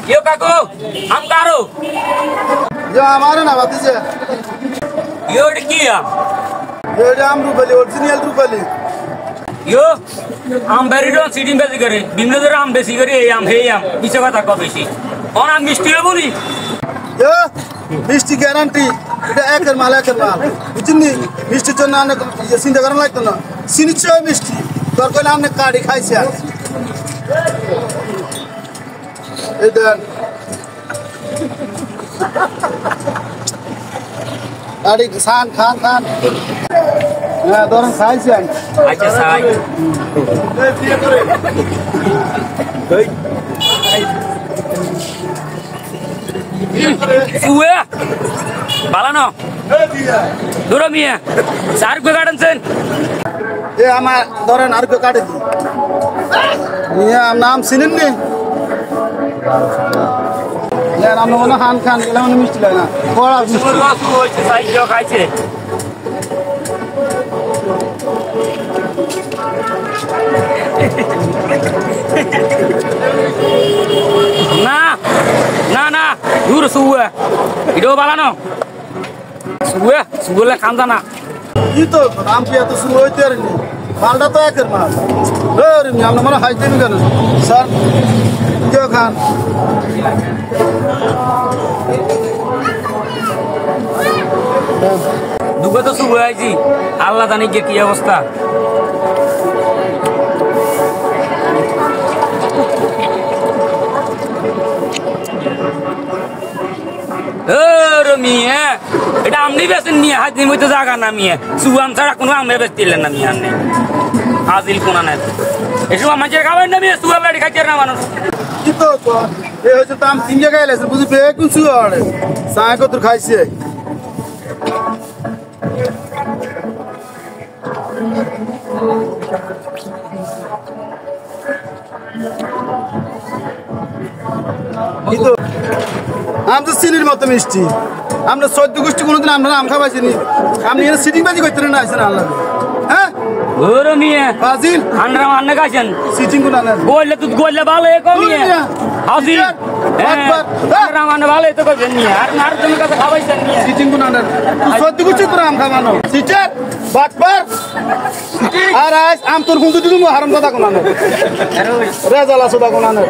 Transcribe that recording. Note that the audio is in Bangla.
यो काको हम कारो जो हमारे ना भतीजे यो की ये आम रूपली ओरिजिनल रूपली यो आम बेरिडो सीडिंग बेसी करे बिमलेदर आम बेसी करे এই আম হেই আম কিছু কথা কম বেশি কোন আম মিষ্টি হবে নি यो मिष्टी গ্যারান্টি এটা একের মাল বুঝিনি মিষ্টির জন্য অনেক চিন্তা করা লাগতো না সিনিচো মিষ্টি তোর কইলে অনেক কাড়ি খাইছে এই দেন কাড়ি খান হ্যাঁ ধরেন খাইছে আচ্ছা সাই সুয়ে বালানো দূরো মিয়া চার গো গার্ডেন সেন এ আমার ধরেন আর গো কাটে দি মিয়া নাম চিনেন নি না নাম মনে খান গেলে মনে মিষ্টি লাগে না বড় মিষ্টি হইছে সাই জো খাইছে না না না দূর সুয়ে ভিডিও বানানো সুয়ে খান না কি তো নাম কি এত শুরু হইতে আর নি মালটা তো একের মাল ওরে মি আমরা মনে হাইতে নি কেন স্যার কে খান দুগে তো শুরু হয়েছি আল্লাহ জানি কি অবস্থা মিয়া এটা আমনি বেছেন নিয়ে হাত নিয়ে তো জায়গা না মিয়া সুয়াম ছাড়া কোনো আমে বেচতিলেন না মিয়া আপনি আজিল কোনা নাই এসব আমাদের খাবার না মিয়া সুয়াম লাড়ি খাইতে না মানুষ কি তো এ হচ্ছে তো আম তিন জায়গায় এলাইছে বুঝি বে কোন সুয়াড়ে সাই কত খাইছে কি তো আম তো চিনির মতো মিষ্টি আমরা 14 গোষ্ঠী কোনোদিন আমরা আম খাবাইছি নি আপনি এখানে সিটিং বাজি করতে না আইছেন আল্লাহ হ্যাঁ ওরে মিয়া ফাজিল আন্ডা মান্না গাছেন সিটিং কোন আলেন গোলে তুই গোলে ভালো এ কমিয়া হাজির আন্ডা মান্না ভালো তো কইছেন মিয়া আর তুমি কাছে খাবাইছেন মিয়া সিটিং কোন আলেন 14 গোষ্ঠী তোর আম খাবানো সিটার বাটপার আর আজ আম তোর কোন দিদি হারাম দাদা কোন আনে রেজালা সুদা কোন আনে